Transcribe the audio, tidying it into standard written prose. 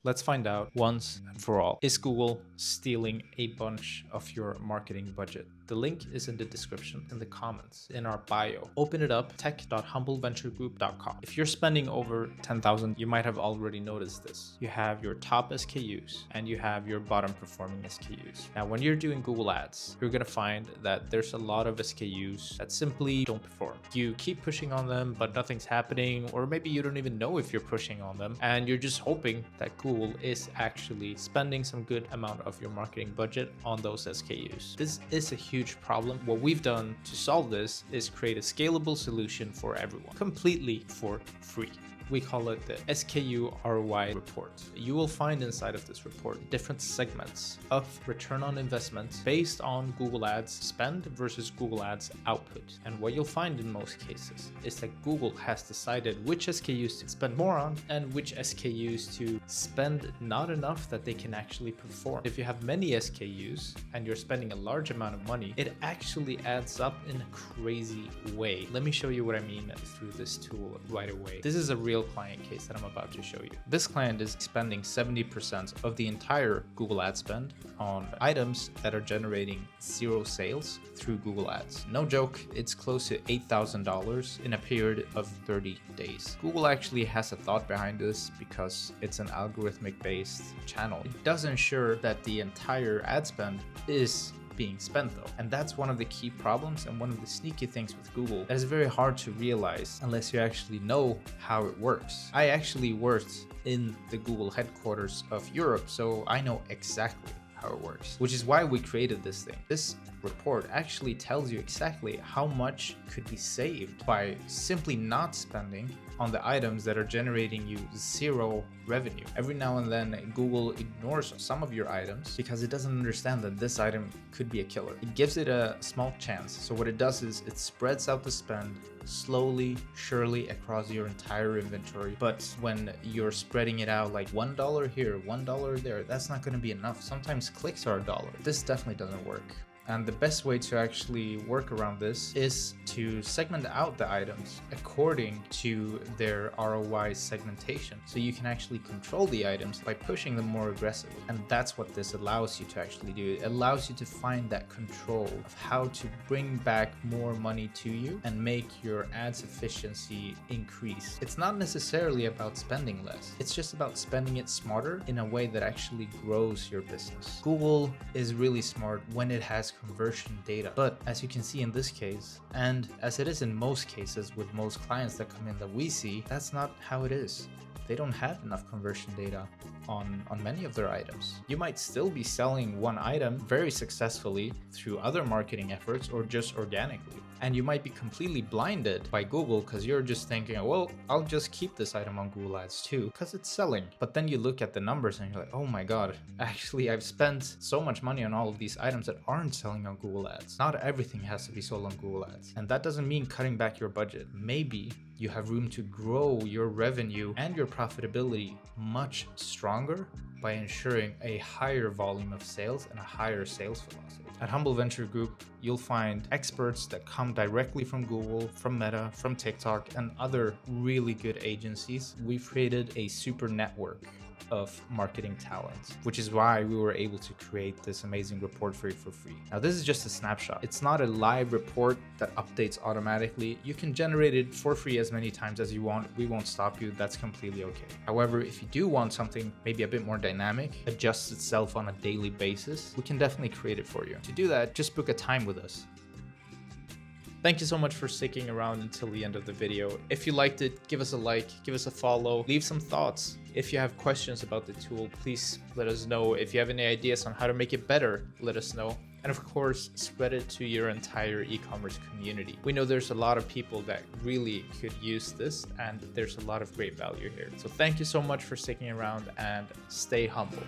Let's find out once and for all. Is Google stealing a bunch of your marketing budget? The link is in the description, in the comments, in our bio. Open it up, tech.humbleventuregroup.com. If you're spending over 10,000, you might have already noticed this. You have your top SKUs and you have your bottom performing SKUs. Now, when you're doing Google Ads, you're gonna find that there's a lot of SKUs that simply don't perform. You keep pushing on them, but nothing's happening, or maybe you don't even know if you're pushing on them, and you're just hoping that Google is actually spending some good amount of your marketing budget on those SKUs. This is a huge problem. What we've done to solve this is create a scalable solution for everyone, completely for free. We call it the SKU ROI report. You will find inside of this report different segments of return on investment based on Google Ads spend versus Google Ads output. And what you'll find in most cases is that Google has decided which SKUs to spend more on and which SKUs to spend not enough that they can actually perform. If you have many SKUs and you're spending a large amount of money, it actually adds up in a crazy way. Let me show you what I mean through this tool right away. This is a real client case that I'm about to show you. This client is spending 70% of the entire Google ad spend on items that are generating 0 sales through Google Ads. No joke, it's close to $8,000 in a period of 30 days. Google actually has a thought behind this because it's an algorithmic based channel. It does ensure that the entire ad spend is being spent though. And that's one of the key problems and one of the sneaky things with Google that is very hard to realize unless you actually know how it works. I actually worked in the Google headquarters of Europe, so I know exactly how it works, which is why we created this thing. This report actually tells you exactly how much could be saved by simply not spending on the items that are generating you 0 revenue. Every now and then Google ignores some of your items because it doesn't understand that this item could be a killer. It gives it a small chance. So what it does is it spreads out the spend slowly, surely across your entire inventory. But when you're spreading it out like $1 here, $1 there, that's not going to be enough. Sometimes clicks are $1. This definitely doesn't work. And the best way to actually work around this is to segment out the items according to their ROI segmentation. So you can actually control the items by pushing them more aggressively. And that's what this allows you to actually do. It allows you to find that control of how to bring back more money to you and make your ads efficiency increase. It's not necessarily about spending less. It's just about spending it smarter in a way that actually grows your business. Google is really smart when it has conversion data. But as you can see in this case, and as it is in most cases with most clients that come in that we see, that's not how it is. They don't have enough conversion data on many of their items. You might still be selling one item very successfully through other marketing efforts or just organically. And you might be completely blinded by Google because you're just thinking, well, I'll just keep this item on Google Ads too because it's selling. But then you look at the numbers and you're like, oh my God, actually I've spent so much money on all of these items that aren't selling on Google Ads. Not everything has to be sold on Google Ads. And that doesn't mean cutting back your budget. Maybe you have room to grow your revenue and your profitability much stronger by ensuring a higher volume of sales and a higher sales velocity. At Humble Venture Group, you'll find experts that come directly from Google, from Meta, from TikTok, and other really good agencies. We've created a super network of marketing talent, which is why we were able to create this amazing report for you for free. Now, this is just a snapshot. It's not a live report that updates automatically. You can generate it for free as many times as you want. We won't stop you. That's completely okay. However, if you do want something maybe a bit more dynamic, adjusts itself on a daily basis, we can definitely create it for you. To do that, just book a time with us. Thank you so much for sticking around until the end of the video. If you liked it, give us a like, give us a follow, leave some thoughts. If you have questions about the tool, please let us know. If you have any ideas on how to make it better, let us know. And of course, spread it to your entire e-commerce community. We know there's a lot of people that really could use this, and there's a lot of great value here. So thank you so much for sticking around and stay humble.